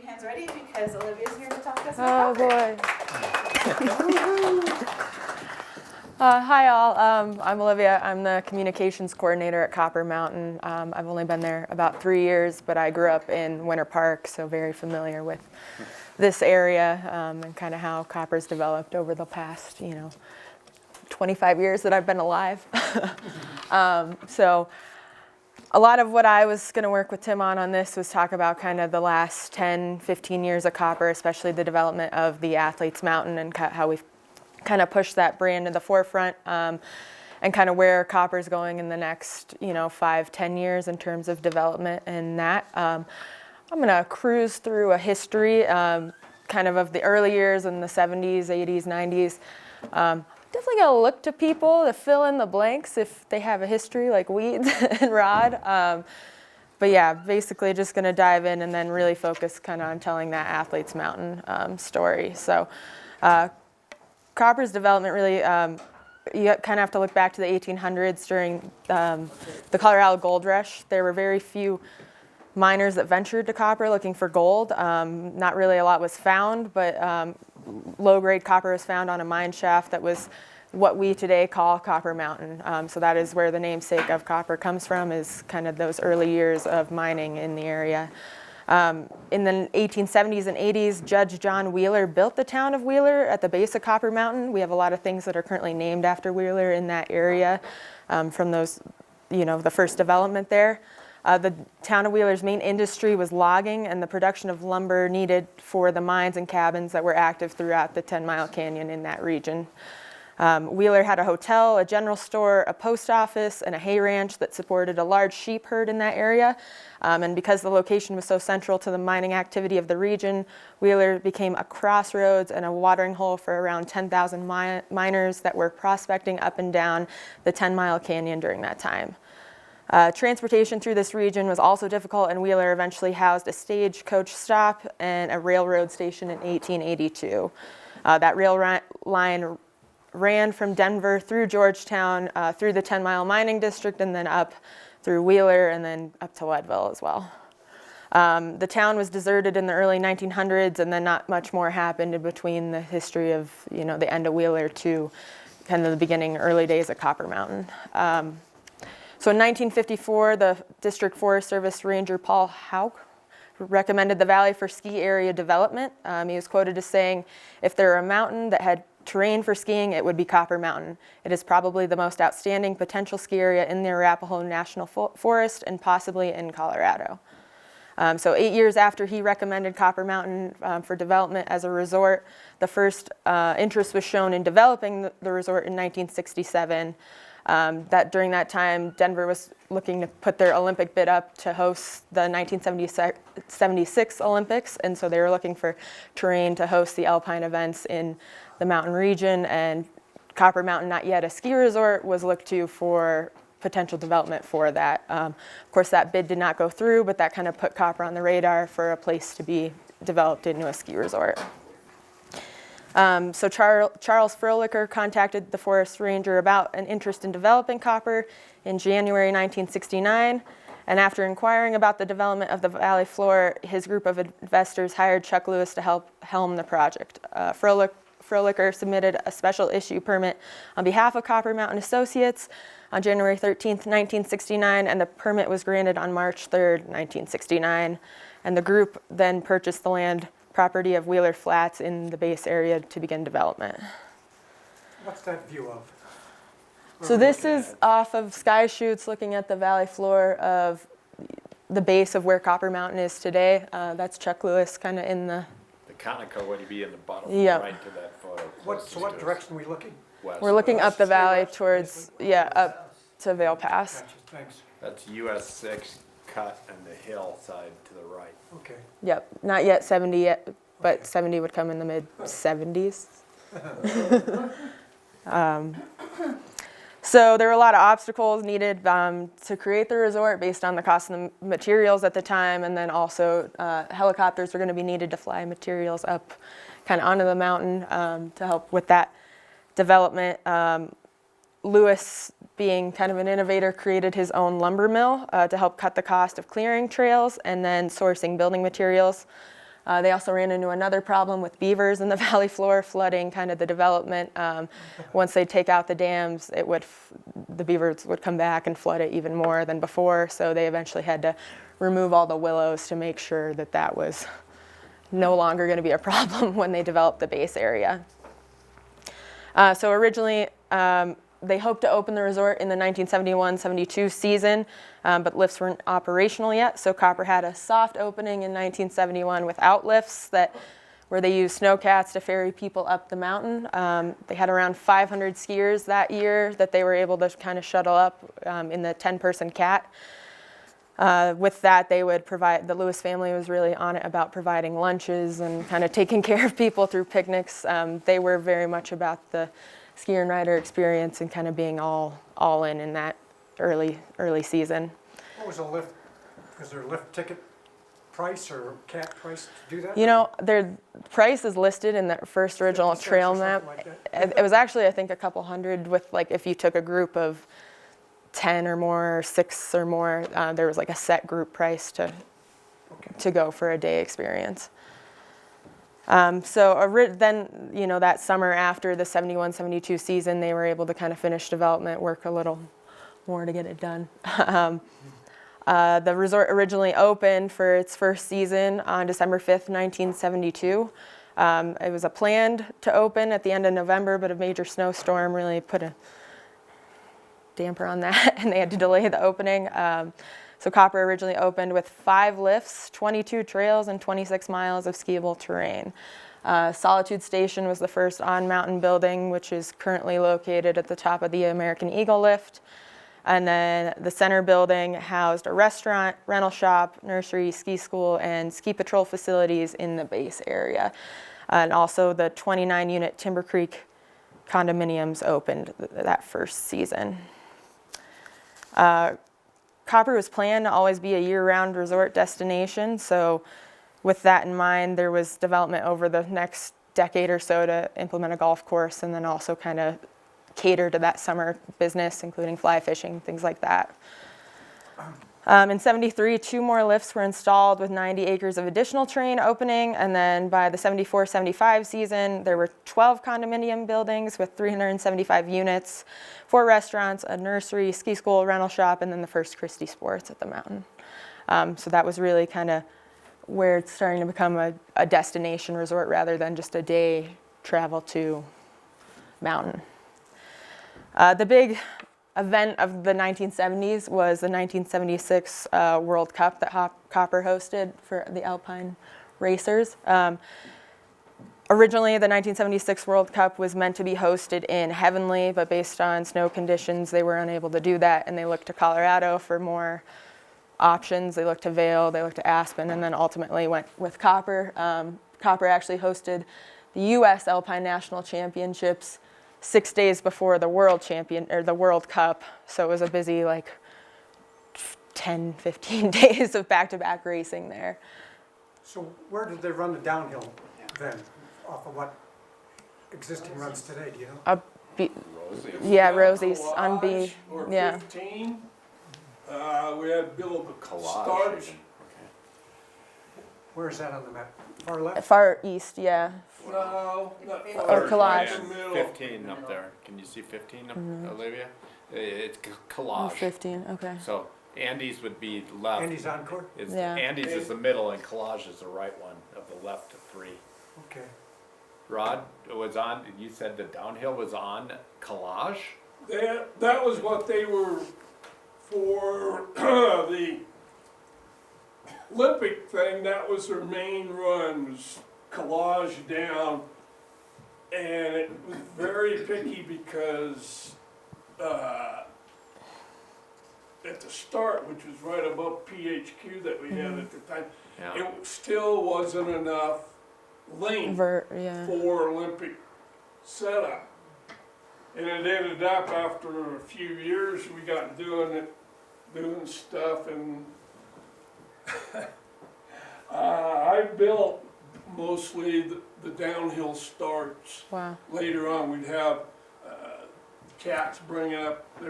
hands ready because Olivia's here to talk to us about copper. Oh boy. Hi all, I'm Olivia. I'm the communications coordinator at Copper Mountain. I've only been there about 3 years, but I grew up in Winter Park, so very familiar with this area and kind of how copper's developed over the past, 25 years that I've been alive. So a lot of what I was going to work with Tim on this was talk about kind of the last 10, 15 years of copper, especially the development of the Athletes Mountain and how we've kind of pushed that brand to the forefront and kind of where copper is going in the next, 5, 10 years in terms of development and that. I'm going to cruise through a history kind of the early years in the 70s, 80s, 90s. Definitely going to look to people to fill in the blanks if they have a history like weeds and Rod. But yeah, basically just going to dive in and then really focus kind of on telling that Athletes Mountain story. So copper's development really, you kind of have to look back to the 1800s during the Colorado Gold Rush. There were very few miners that ventured to copper looking for gold. Not really a lot was found, but low-grade copper was found on a mine shaft that was what we today call Copper Mountain. So that is where the namesake of copper comes from, is kind of those early years of mining in the area. In the 1870s and 80s, Judge John Wheeler built the town of Wheeler at the base of Copper Mountain. We have a lot of things that are currently named after Wheeler in that area from those, the first development there. The town of Wheeler's main industry was logging and the production of lumber needed for the mines and cabins that were active throughout the 10-mile canyon in that region. Wheeler had a hotel, a general store, a post office, and a hay ranch that supported a large sheep herd in that area. And because the location was so central to the mining activity of the region, Wheeler became a crossroads and a watering hole for around 10,000 miners that were prospecting up and down the 10-mile canyon during that time. Transportation through this region was also difficult, and Wheeler eventually housed a stagecoach stop and a railroad station in 1882. That rail line ran from Denver through Georgetown, through the 10-mile mining district, and then up through Wheeler, and then up to Leadville as well. The town was deserted in the early 1900s, and then not much more happened in between the history of, the end of Wheeler to kind of the beginning, early days of Copper Mountain. So in 1954, the District Forest Service Ranger Paul Hauk recommended the valley for ski area development. He was quoted as saying, "If there were a mountain that had terrain for skiing, it would be Copper Mountain. It is probably the most outstanding potential ski area in the Arapahoe National Forest and possibly in Colorado." So 8 years after he recommended Copper Mountain for development as a resort, the first interest was shown in developing the resort in 1967. That during that time, Denver was looking to put their Olympic bid up to host the 1976 Olympics, and so they were looking for terrain to host the alpine events in the mountain region, and Copper Mountain, not yet a ski resort, was looked to for potential development for that. Of course, that bid did not go through, but that kind of put Copper on the radar for a place to be developed into a ski resort. So Charles Froelicher contacted the forest ranger about an interest in developing copper in January 1969, and after inquiring about the development of the valley floor, his group of investors hired Chuck Lewis to help helm the project. Froelicher submitted a special issue permit on behalf of Copper Mountain Associates on January 13th, 1969, and the permit was granted on March 3rd, 1969, and the group then purchased the land property of Wheeler Flats in the base area to begin development. What's that view of? So this is off of Sky Chutes looking at the valley floor of the base of where Copper Mountain is today. That's Chuck Lewis kind of in the Conoco would be in the bottom Yep. right to that photo. What direction are we looking? West. We're looking up the Stay valley west, towards, basically. up to Vail Pass. Gotcha, thanks. That's US 6 cut and the hillside to the right. Okay. Yep, not yet 70 yet, but 70 would come in the mid-70s. So there were a lot of obstacles needed to create the resort based on the cost of the materials at the time, and then also helicopters were going to be needed to fly materials up kind of onto the mountain to help with that development. Lewis, being kind of an innovator, created his own lumber mill to help cut the cost of clearing trails and then sourcing building materials. They also ran into another problem with beavers in the valley floor, flooding kind of the development. Once they take out the dams, the beavers would come back and flood it even more than before. So they eventually had to remove all the willows to make sure that that was no longer going to be a problem when they developed the base area. So originally, they hoped to open the resort in the 1971-72 season, but lifts weren't operational yet. So Copper had a soft opening in 1971 without lifts where they used snowcats to ferry people up the mountain. They had around 500 skiers that year that they were able to kind of shuttle up in the 10-person cat. With that, they would provide, the Lewis family was really on it about providing lunches and kind of taking care of people through picnics. They were very much about the skier and rider experience and kind of being all in that early season. What was a lift? Was there a lift ticket price or cat price to do that? You know, their price is listed in the first original 50 cents trail or map. something like that? It was actually, I think, a couple hundred with, like, if you took a group of 10 or more, or 6 or more, there was like a set group price to go for a day experience. Then, you know, that summer after the 71-72 season, they were able to kind of finish development, work a little more to get it done. The resort originally opened for its first season on December 5th, 1972. It was planned to open at the end of November, but a major snowstorm really put a damper on that, and they had to delay the opening. So Copper originally opened with 5 lifts, 22 trails, and 26 miles of skiable terrain. Solitude Station was the first on-mountain building, which is currently located at the top of the American Eagle lift. And then the center building housed a restaurant, rental shop, nursery, ski school, and ski patrol facilities in the base area. And also the 29-unit Timber Creek condominiums opened that first season. Copper was planned to always be a year-round resort destination, so with that in mind, there was development over the next decade or so to implement a golf course and then also kind of cater to that summer business, including fly fishing, things like that. In 73, 2 more lifts were installed with 90 acres of additional terrain opening, and then by the 74-75 season, there were 12 condominium buildings with 375 units, 4 restaurants, a nursery, ski school, rental shop, and then the first Christie Sports at the mountain. So that was really kind of where it's starting to become a destination resort rather than just a day travel to mountain. The big event of the 1970s was the 1976 World Cup that Copper hosted for the Alpine racers. Originally, the 1976 World Cup was meant to be hosted in Heavenly, but based on snow conditions, they were unable to do that, and they looked to Colorado for more options. They looked to Vail, they looked to Aspen, and then ultimately went with Copper. Copper actually hosted the U.S. Alpine National Championships 6 days before the World Cup, so it was a busy 10, 15 days of back-to-back racing there. So where did they run the downhill then? Off of what existing runs today, do you know? Rosie's on B. Or Yeah. 15. We had built a Collage. starch. Where is that on the map? Far left? Far east, yeah. No, not Or collage. in the middle. 15 up there. Can you see 15 up, Olivia? It's collage. 15, okay. So Andes would be left. Andy's Encore? Yeah. Andes is the middle and collage is the right one of the left to 3. Okay. Rod, it was on, you said the downhill was on collage? That was what they were for the Olympic thing. That was their main run, was collage down, and it was very picky because at the start, which was right above PHQ that we had at the time, Yeah. it still wasn't enough length for Olympic setup. And it ended up after a few years, we got doing stuff, and I built mostly the downhill starts. Wow. Later on, we'd have cats bring up, they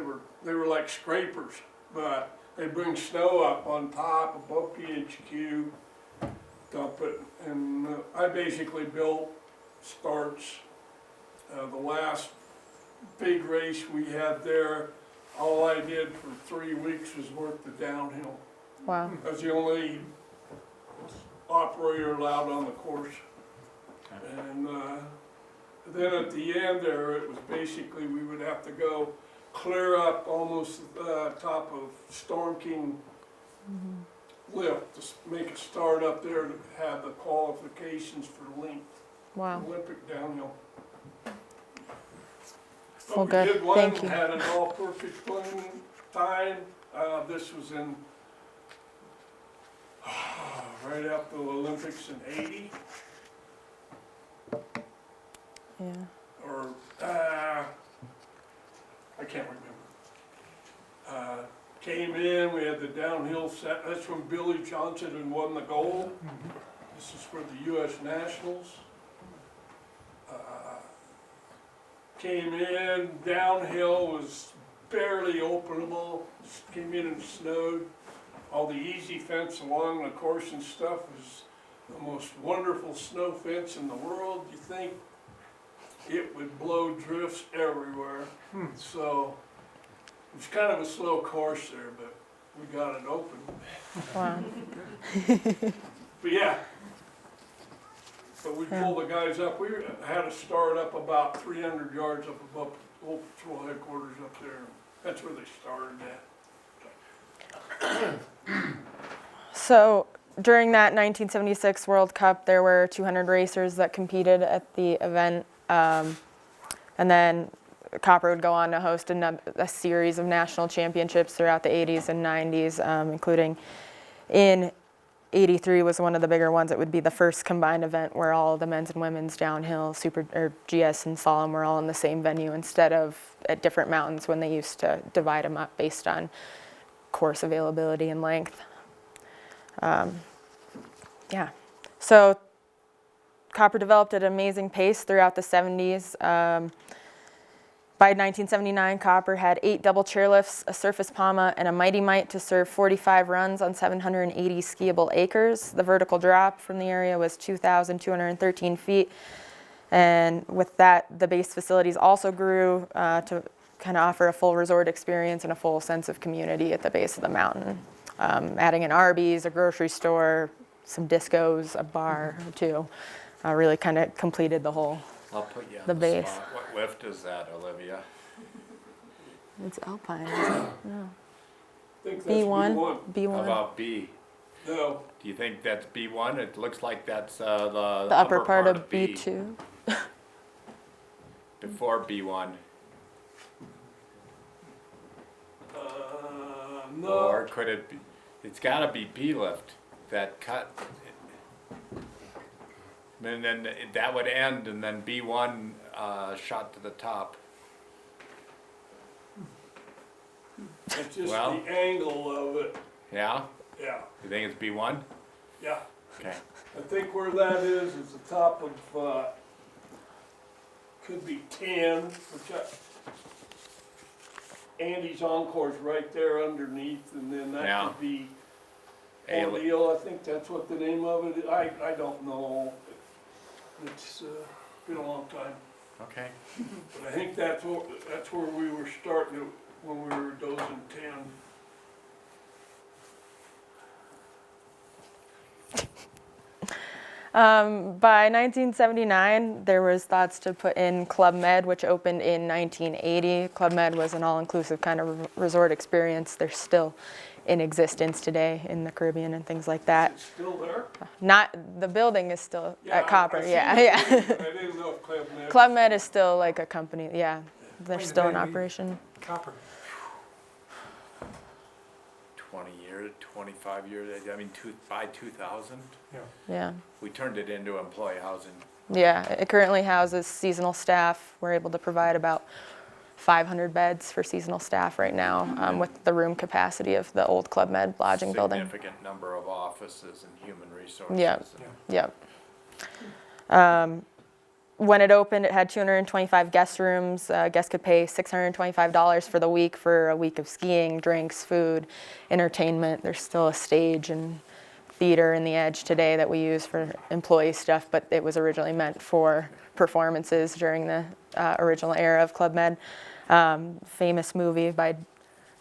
were like scrapers, but they bring snow up on top above PHQ, dump it, and I basically built starts. The last big race we had there, all I did for 3 weeks was work the downhill. Wow. I was the only operator allowed on the course. And then at the end there, it was basically we would have to go clear up almost top of Storm King lift to make a start up there to have the qualifications for length. Wow. Olympic downhill. Well, We good. did one, Thank you. had an all perfect time. This was in right after the Olympics in '80. Yeah. Or I can't remember. Came in, we had the downhill set. That's when Billy Johnson had won the gold. This is for the U.S. Nationals. Came in, downhill was barely openable. Came in and snowed. All the easy fence along the course and stuff was the most wonderful snow fence in the world. You think it would blow drifts everywhere. So it was kind of a slow course there, but we got it open. Wow. But yeah. So we pulled the guys up. We had to start up about 300 yards up above Old Patrol headquarters up there. That's where they started at. So during that 1976 World Cup, there were 200 racers that competed at the event. And then Copper would go on to host a series of national championships throughout the 80s and 90s, including in 83 was one of the bigger ones. It would be the first combined event where all the men's and women's downhill, GS and slalom were all in the same venue instead of at different mountains when they used to divide them up based on course availability and length. Yeah, so Copper developed at an amazing pace throughout the 70s. By 1979, Copper had 8 double chairlifts, a surface PAMA, and a Mighty Mite to serve 45 runs on 780 skiable acres. The vertical drop from the area was 2,213 feet. And with that, the base facilities also grew to kind of offer a full resort experience and a full sense of community at the base of the mountain. Adding an Arby's, a grocery store, some discos, a bar or two, really kind of completed the whole. I'll put you on The the base. spot. What lift is that, Olivia? It's Alpine, isn't it? No. I think that's B1? How B1. about B? No, Do you think that's B1? It looks like that's the The upper part of B, B2. before B1. no. Or could it be, it's gotta be B lift, that cut. And then that would end and then B1 shot to the top. It's just Well. the angle of it. Yeah? Yeah, You think it's B1? yeah. Okay. I think where that is the top of, could be 10, which Andy's Encore's right there underneath, and then Yeah. that could be A- Ordeal, I think that's what the name of it is. I don't know. It's been a long time. Okay. But I think that's where we were starting it when we were dozing 10. By 1979, there was thoughts to put in Club Med, which opened in 1980. Club Med was an all-inclusive kind of resort experience. They're still in existence today in the Caribbean and things like that. Is it still there? Not, the building is still Yeah, at Copper, I seen yeah, it. yeah. I didn't know if Club Med. Club Med is still like a company, yeah. They're When did still they in leave? operation. Copper. 20 years, 25 years, I mean, by 2000, Yeah. Yeah. we turned it into employee housing. Yeah, it currently houses seasonal staff. We're able to provide about 500 beds for seasonal staff right now, with the room capacity of the old Club Med lodging building. Significant number of offices and human resources. Yeah. Yeah. Yep. When it opened, it had 225 guest rooms. Guests could pay $625 for the week for a week of skiing, drinks, food, entertainment. There's still a stage and theater in the Edge today that we use for employee stuff, but it was originally meant for performances during the original era of Club Med. Famous movie by,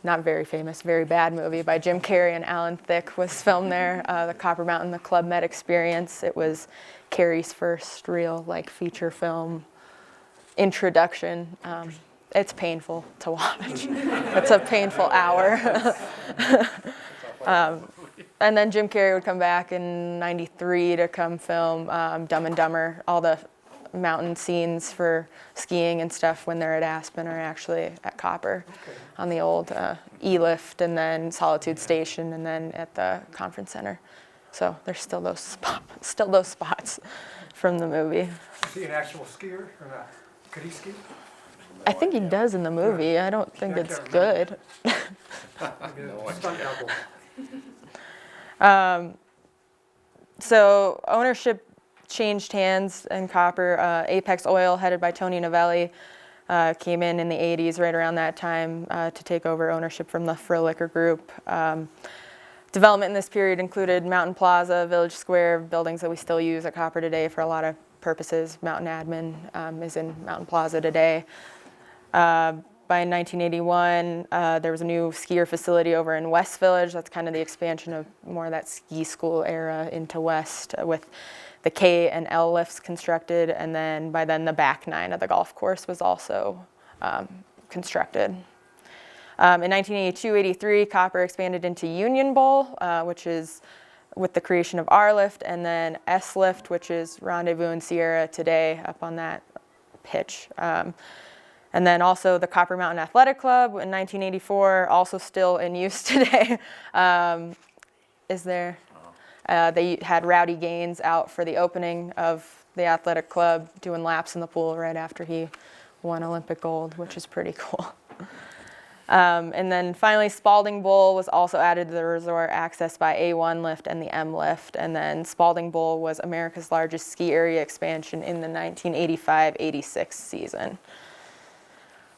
not very famous, very bad movie by Jim Carrey and Alan Thicke was filmed there, the Copper Mountain, the Club Med Experience. It was Carrey's first real feature film introduction. It's painful to watch. It's a painful hour. And then Jim Carrey would come back in '93 to come film Dumb and Dumber. All the mountain scenes for skiing and stuff when they're at Aspen are actually at Copper on the old E-lift, and then Solitude Station, and then at the conference center. So there's still those spots from the movie. Is he an actual skier or not? Could he ski? I think he does in the movie. I don't think it's good. Maybe a stunt double. So ownership changed hands in Copper. Apex Oil, headed by Tony Novelli, came in the 80s, right around that time, to take over ownership from the Frill Liquor Group. Development in this period included Mountain Plaza, Village Square, buildings that we still use at Copper today for a lot of purposes. Mountain Admin is in Mountain Plaza today. By 1981, there was a new skier facility over in West Village. That's kind of the expansion of more of that ski school era into West, with the K and L lifts constructed, and then by then the back nine of the golf course was also constructed. In 1982-83, Copper expanded into Union Bowl, which is with the creation of R Lift, and then S Lift, which is Rendezvous and Sierra today up on that pitch. And then also the Copper Mountain Athletic Club in 1984, also still in use today. Is there? They had Rowdy Gaines out for the opening of the athletic club, doing laps in the pool right after he won Olympic gold, which is pretty cool. And then finally, Spalding Bowl was also added to the resort, accessed by A1 lift and the M lift. And then Spalding Bowl was America's largest ski area expansion in the 1985-86 season.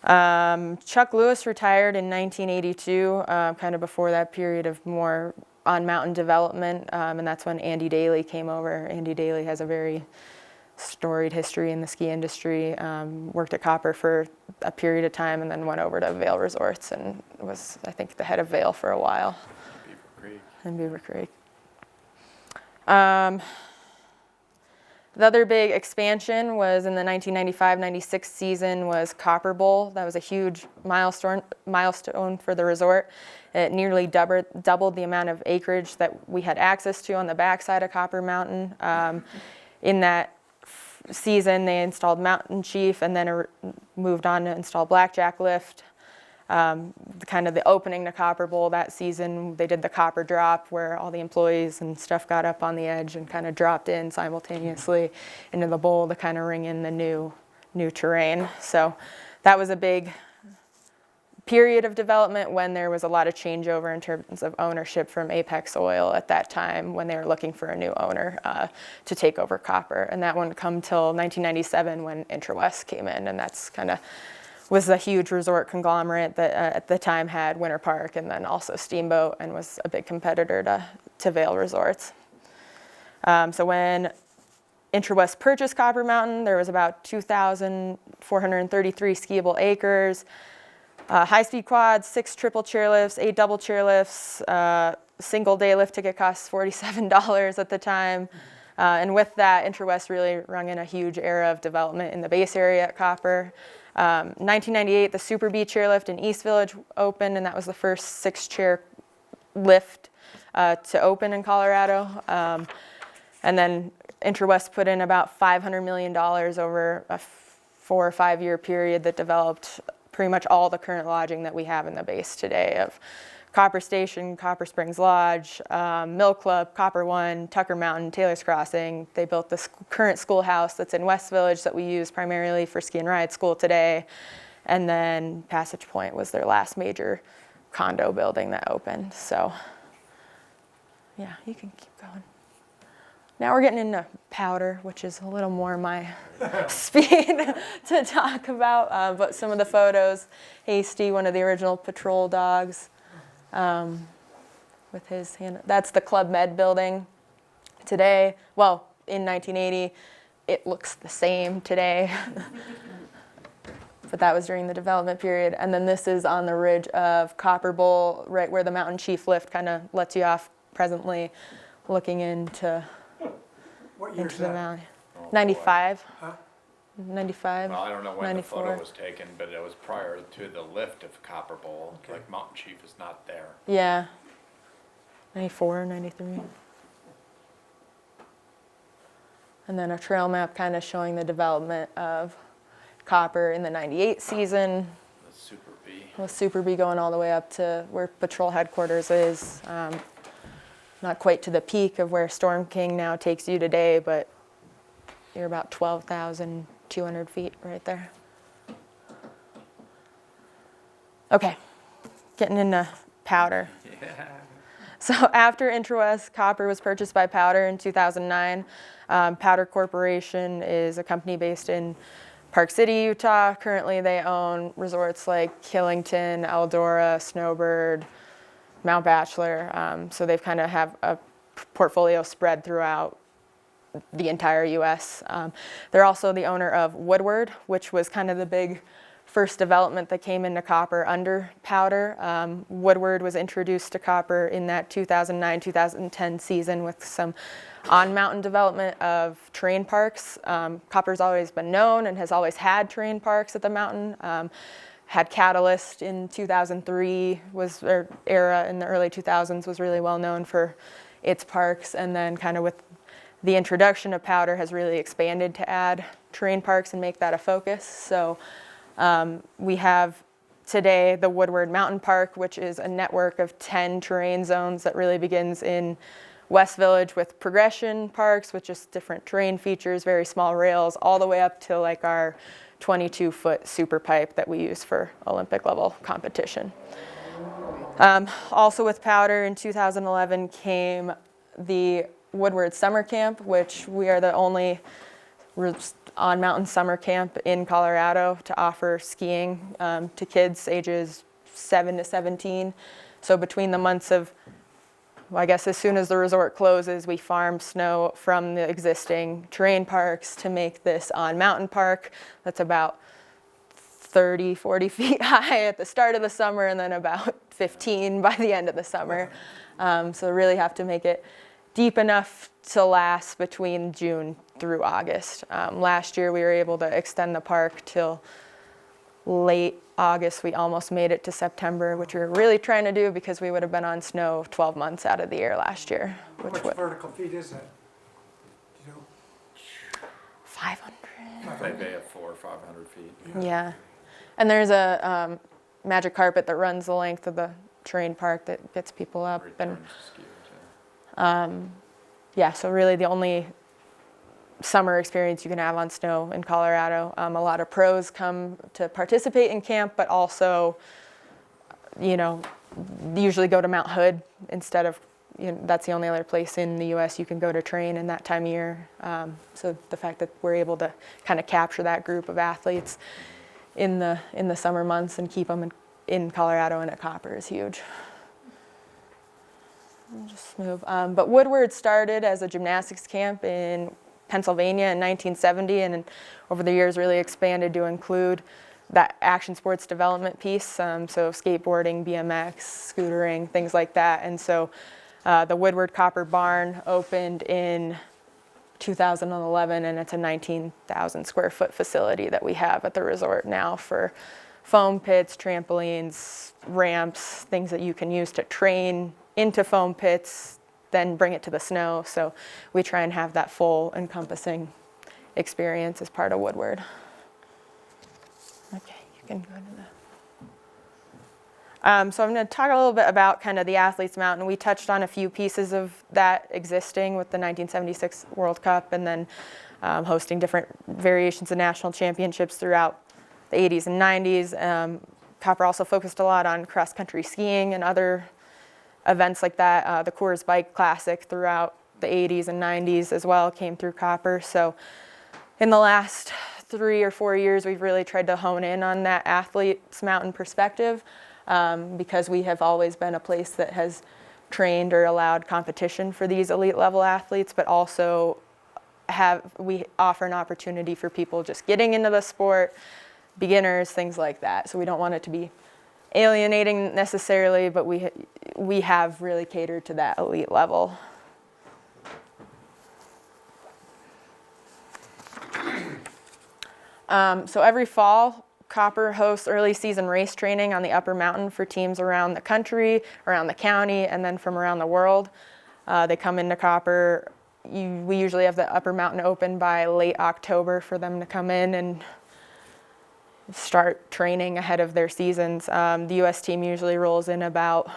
Chuck Lewis retired in 1982, kind of before that period of more on-mountain development, and that's when Andy Daly came over. Andy Daly has a very storied history in the ski industry, worked at Copper for a period of time, and then went over to Vail Resorts and was, I think, the head of Vail for a while. Beaver Creek. The other big expansion was in the 1995-96 season was Copper Bowl. That was a huge milestone for the resort. It nearly doubled the amount of acreage that we had access to on the backside of Copper Mountain. In that season, they installed Mountain Chief and then moved on to install Blackjack Lift. Kind of the opening to Copper Bowl that season, they did the Copper Drop, where all the employees and stuff got up on the edge and kind of dropped in simultaneously into the bowl to kind of ring in the new terrain. So that was a big period of development when there was a lot of changeover in terms of ownership from Apex Oil at that time, when they were looking for a new owner to take over Copper. And that wouldn't come till 1997 when IntraWest came in, and that's kind of was a huge resort conglomerate that at the time had Winter Park and then also Steamboat, and was a big competitor to Vail Resorts. So when IntraWest purchased Copper Mountain, there was about 2,433 skiable acres, high-speed quads, 6 triple chairlifts, 8 double chairlifts, single day lift ticket costs $47 at the time. And with that, IntraWest really rung in a huge era of development in the base area at Copper. 1998, the Super B chairlift in East Village opened, and that was the first 6-chair lift to open in Colorado. And then IntraWest put in about $500 million over a 4 or 5 year period that developed pretty much all the current lodging that we have in the base today of Copper Station, Copper Springs Lodge, Mill Club, Copper One, Tucker Mountain, Taylor's Crossing. They built the current schoolhouse that's in West Village that we use primarily for ski and ride school today. And then Passage Point was their last major condo building that opened. So yeah, you can keep going. Now we're getting into powder, which is a little more my speed to talk about. But some of the photos, Hasty, one of the original patrol dogs. with his hand. That's the Club Med building today. Well, in 1980, it looks the same today. But that was during the development period. And then this is on the ridge of Copper Bowl, right where the Mountain Chief lift kind of lets you off presently, looking into What year's the that? valley. Oh, boy. 95. Huh? 95. Well, I don't know when 94. the photo was taken, but it was prior to the lift of Copper Bowl. Okay. Like Mountain Chief is not there. Yeah. 94, 93. And then a trail map kind of showing the development of copper in the 98 season, The Super B. with Super B going all the way up to where patrol headquarters is. Not quite to the peak of where Storm King now takes you today, but you're about 12,200 feet right there. Okay, getting into Powder. Yeah. So after Intrawest Copper was purchased by Powder in 2009, Powder Corporation is a company based in Park City, Utah. Currently they own resorts like Killington, Eldora, Snowbird, Mount Bachelor. So they've kind of have a portfolio spread throughout the entire U.S. They're also the owner of Woodward, which was kind of the big first development that came into copper under Powder. Woodward was introduced to copper in that 2009-2010 season with some on-mountain development of terrain parks. Copper's always been known and has always had terrain parks at the mountain. Had Catalyst in 2003, was their era in the early 2000s, was really well known for its parks, and then kind of with the introduction of Powder has really expanded to add terrain parks and make that a focus. So we have today the Woodward Mountain Park, which is a network of 10 terrain zones that really begins in West Village with progression parks with just different terrain features, very small rails, all the way up to like our 22-foot super pipe that we use for Olympic level competition. Also with Powder in 2011 came the Woodward Summer Camp, which we are the only on-mountain summer camp in Colorado to offer skiing to kids ages 7 to 17. So between the months of, well, I guess as soon as the resort closes, we farm snow from the existing terrain parks to make this on-mountain park that's about 30, 40 feet high at the start of the summer and then about 15 by the end of the summer. So really have to make it deep enough to last between June through August. Last year we were able to extend the park till late August. We almost made it to September, which we were really trying to do because we would have been on snow 12 months out of the year last year. Which vertical feet is that? Do you know? 500. They have 400 or 500 feet. Yeah. And there's a magic carpet that runs the length of the terrain park that gets people up. And Returns to skiers, yeah. yeah, so really the only summer experience you can have on snow in Colorado. A lot of pros come to participate in camp, but also, usually go to Mount Hood instead of, that's the only other place in the U.S. you can go to train in that time of year. So the fact that we're able to kind of capture that group of athletes in the summer months and keep them in Colorado and at Copper is huge. I'll just move. But Woodward started as a gymnastics camp in Pennsylvania in 1970, and over the years really expanded to include that action sports development piece, so skateboarding, BMX, scootering, things like that. And so the Woodward Copper Barn opened in 2011, and it's a 19,000 square foot facility that we have at the resort now for foam pits, trampolines, ramps, things that you can use to train into foam pits, then bring it to the snow. So we try and have that full encompassing experience as part of Woodward. Okay, you can go to the... So I'm going to talk a little bit about kind of the Athletes Mountain. We touched on a few pieces of that existing with the 1976 World Cup and then hosting different variations of national championships throughout the 80s and 90s. Copper also focused a lot on cross-country skiing and other events like that. The Coors Bike Classic throughout the 80s and 90s as well came through Copper. So in the last 3 or 4 years, we've really tried to hone in on that Athletes Mountain perspective because we have always been a place that has trained or allowed competition for these elite level athletes, but also we offer an opportunity for people just getting into the sport, beginners, things like that. So we don't want it to be alienating necessarily, but we have really catered to that elite level. So every fall, Copper hosts early season race training on the upper mountain for teams around the country, around the county, and then from around the world. They come into Copper. We usually have the upper mountain open by late October for them to come in and start training ahead of their seasons. The U.S. team usually rolls in about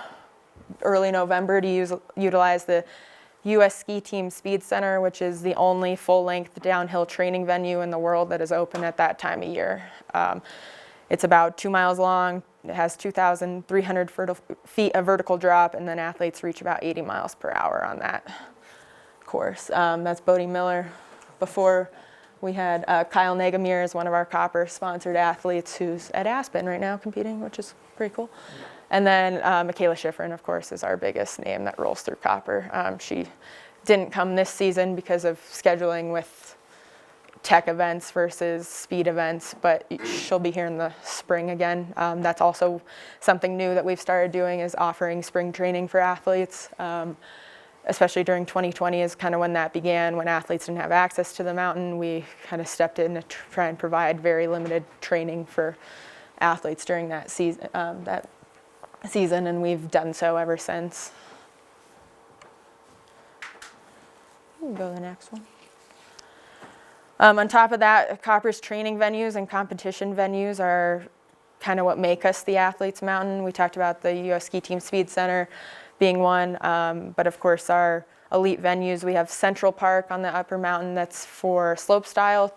early November to utilize the U.S. Ski Team Speed Center, which is the only full-length downhill training venue in the world that is open at that time of year. It's about 2 miles long. It has 2,300 feet of vertical drop, and then athletes reach about 80 miles per hour on that course. That's Bodie Miller. Before, we had Kyle Nagamir as one of our Copper-sponsored athletes who's at Aspen right now competing, which is pretty cool. And then Michaela Schifrin, of course, is our biggest name that rolls through Copper. She didn't come this season because of scheduling with tech events versus speed events, but she'll be here in the spring again. That's also something new that we've started doing, is offering spring training for athletes. Especially during 2020 is kind of when that began, when athletes didn't have access to the mountain. We kind of stepped in to try and provide very limited training for athletes during that season, and we've done so ever since. You can go to the next one. On top of that, Copper's training venues and competition venues are kind of what make us the Athletes Mountain. We talked about the U.S. Ski Team Speed Center being one, but of course our elite venues, we have Central Park on the upper mountain that's for slopestyle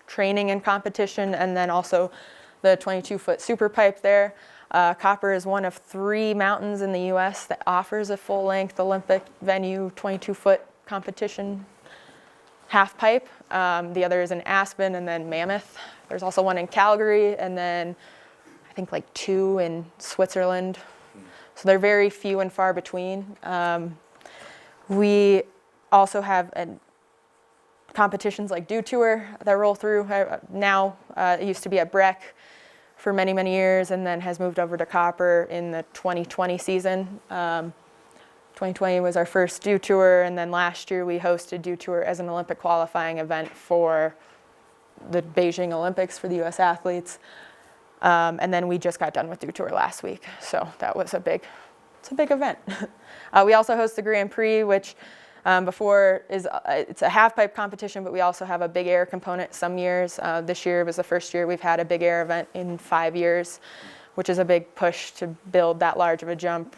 training and competition, and then also the 22-foot super pipe there. Copper is one of 3 mountains in the U.S. that offers a full-length Olympic venue 22-foot competition half pipe. The other is in Aspen and then Mammoth. There's also one in Calgary, and then I think like 2 in Switzerland. So they're very few and far between. We also have competitions like Dew Tour that roll through now. It used to be at Breck for many, many years, and then has moved over to Copper in the 2020 season. 2020 was our first Dew Tour, and then last year we hosted Dew Tour as an Olympic qualifying event for the Beijing Olympics for the U.S. athletes. And then we just got done with Dew Tour last week, so that was it's a big event. We also host the Grand Prix, which it's a half pipe competition, but we also have a big air component some years. This year was the first year we've had a big air event in 5 years, which is a big push to build that large of a jump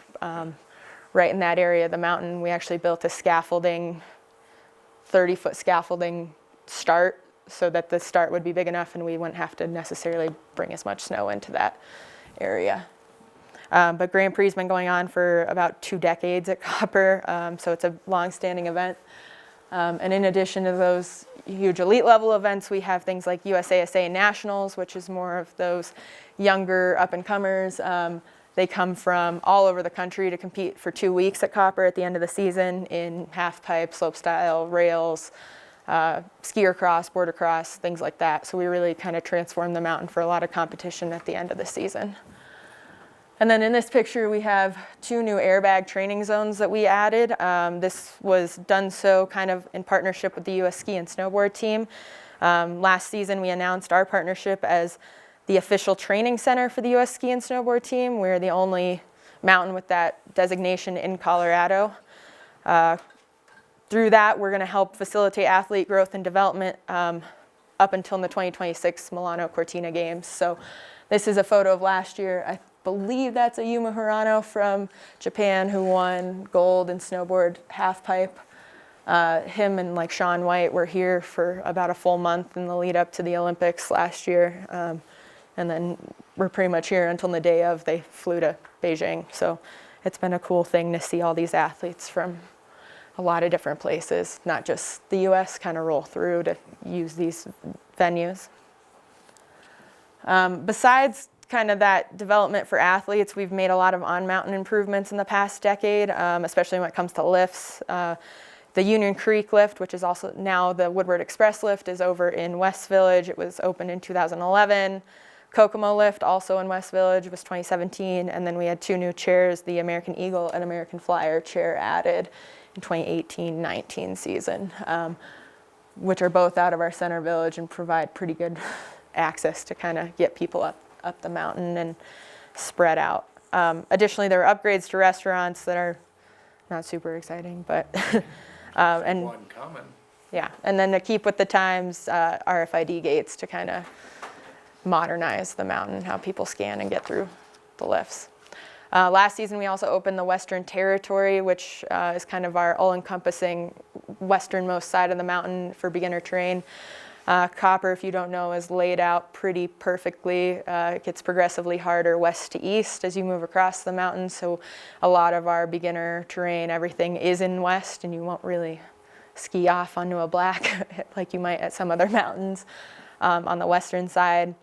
right in that area of the mountain. We actually built a 30-foot scaffolding start, so that the start would be big enough and we wouldn't have to necessarily bring as much snow into that area. But Grand Prix has been going on for about 2 decades at Copper, so it's a long-standing event. And in addition to those huge elite level events, we have things like USASA Nationals, which is more of those younger up-and-comers. They come from all over the country to compete for 2 weeks at Copper at the end of the season in half pipe, slopestyle, rails, skier cross, border cross, things like that. So we really kind of transform the mountain for a lot of competition at the end of the season. And then in this picture, we have 2 new airbag training zones that we added. This was done so kind of in partnership with the U.S. Ski and Snowboard team. Last season, we announced our partnership as the official training center for the U.S. Ski and Snowboard team. We're the only mountain with that designation in Colorado. Through that, we're going to help facilitate athlete growth and development up until the 2026 Milano Cortina Games. So this is a photo of last year. I believe that's a Yuma Hirano from Japan who won gold in snowboard half pipe. Him and like Sean White were here for about a full month in the lead up to the Olympics last year. And then we're pretty much here until the day of. They flew to Beijing. So it's been a cool thing to see all these athletes from a lot of different places, not just the U.S., kind of roll through to use these venues. Besides kind of that development for athletes, we've made a lot of on-mountain improvements in the past decade, especially when it comes to lifts. The Union Creek lift, which is also now the Woodward Express lift, is over in West Village. It was opened in 2011. Kokomo lift, also in West Village, was 2017. And then we had 2 new chairs, the American Eagle and American Flyer chair added in 2018-19 season, which are both out of our center village and provide pretty good access to kind of get people up the mountain and spread out. Additionally, there are upgrades to restaurants that are not super exciting, but and One coming. yeah, and then to keep with the times, RFID gates to kind of modernize the mountain, how people scan and get through the lifts. Last season, we also opened the Western Territory, which is kind of our all-encompassing westernmost side of the mountain for beginner terrain. Copper, if you don't know, is laid out pretty perfectly. It gets progressively harder west to east as you move across the mountain, so a lot of our beginner terrain, everything is in west, and you won't really ski off onto a black like you might at some other mountains on the western side.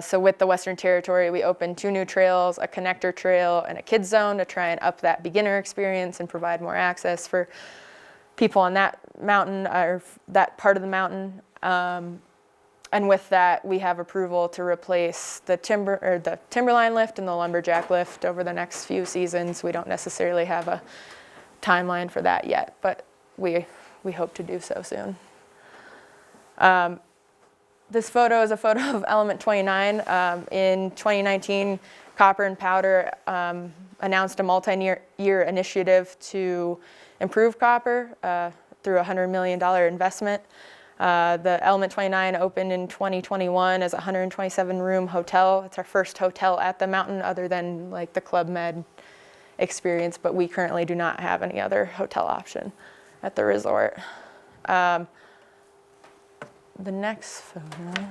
So with the Western Territory, we opened 2 new trails, a connector trail and a kids zone to try and up that beginner experience and provide more access for people on that mountain or that part of the mountain. And with that, we have approval to replace the Timberline lift and the Lumberjack lift over the next few seasons. We don't necessarily have a timeline for that yet, but we hope to do so soon. This photo is a photo of Element 29. In 2019, Copper and Powder announced a multi-year initiative to improve copper through a $100 million investment. The Element 29 opened in 2021 as a 127-room hotel. It's our first hotel at the mountain other than like the Club Med experience, but we currently do not have any other hotel option at the resort. The next photo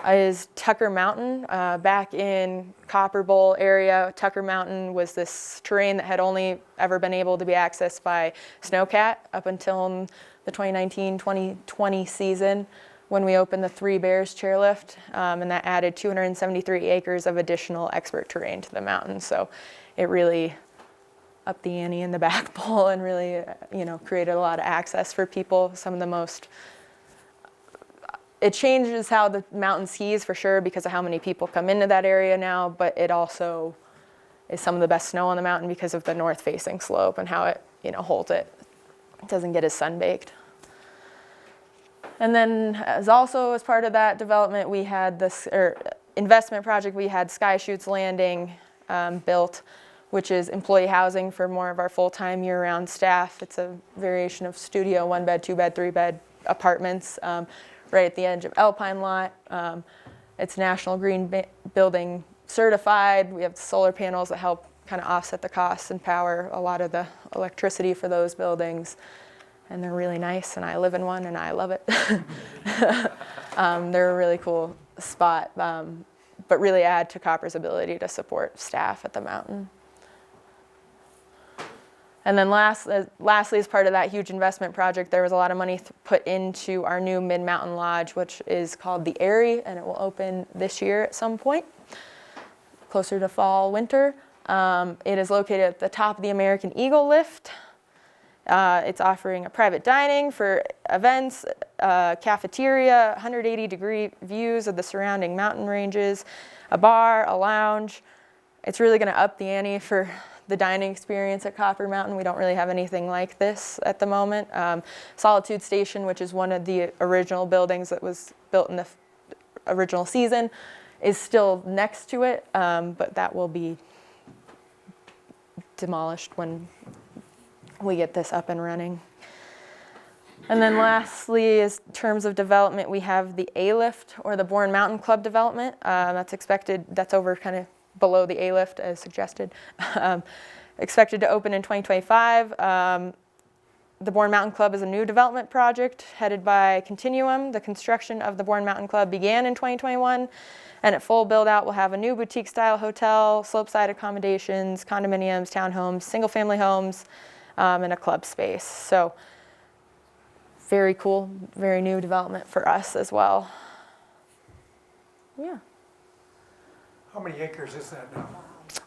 is Tucker Mountain. Back in Copper Bowl area, Tucker Mountain was this terrain that had only ever been able to be accessed by snowcat up until the 2019-2020 season when we opened the Three Bears chairlift, and that added 273 acres of additional expert terrain to the mountain. So it really upped the ante in the back bowl and really, created a lot of access for people. Some of the most It changes how the mountain skis for sure because of how many people come into that area now, but it also is some of the best snow on the mountain because of the north-facing slope and how it, holds it. It doesn't get as sun-baked. And then as part of that development, we had this investment project, we had Sky Chutes Landing built, which is employee housing for more of our full-time year-round staff. It's a variation of studio, 1-bed, 2-bed, 3-bed apartments. Right at the edge of Alpine Lot. It's National Green Building certified. We have solar panels that help kind of offset the costs and power a lot of the electricity for those buildings. And they're really nice, and I live in one, and I love it. They're a really cool spot, but really add to Copper's ability to support staff at the mountain. And then lastly, as part of that huge investment project, there was a lot of money put into our new Mid-Mountain Lodge, which is called the Airy, and it will open this year at some point, closer to fall, winter. It is located at the top of the American Eagle lift. It's offering a private dining for events, cafeteria, 180-degree views of the surrounding mountain ranges, a bar, a lounge. It's really going to up the ante for the dining experience at Copper Mountain. We don't really have anything like this at the moment. Solitude Station, which is one of the original buildings that was built in the original season, is still next to it, but that will be demolished when we get this up and running. And then lastly, in terms of development, we have the A-Lift, or the Bourne Mountain Club development. That's over kind of below the A-Lift as suggested. Expected to open in 2025. The Bourne Mountain Club is a new development project headed by Continuum. The construction of the Bourne Mountain Club began in 2021, and at full build-out will have a new boutique-style hotel, slope-side accommodations, condominiums, townhomes, single-family homes, and a club space. So very cool, very new development for us as well. Yeah. How many acres is that now?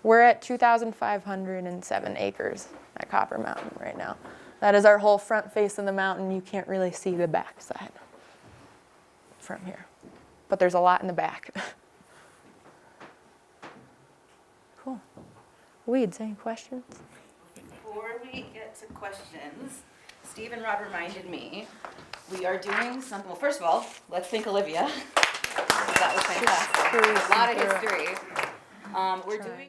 We're at 2,507 acres at Copper Mountain right now. That is our whole front face of the mountain. You can't really see the back side from here, but there's a lot in the back. Cool. Weeds, any questions? Before we get to questions, Steve and Rob reminded me, we are doing something, well, first of all, let's thank Olivia. That was fantastic. A lot of history. We're doing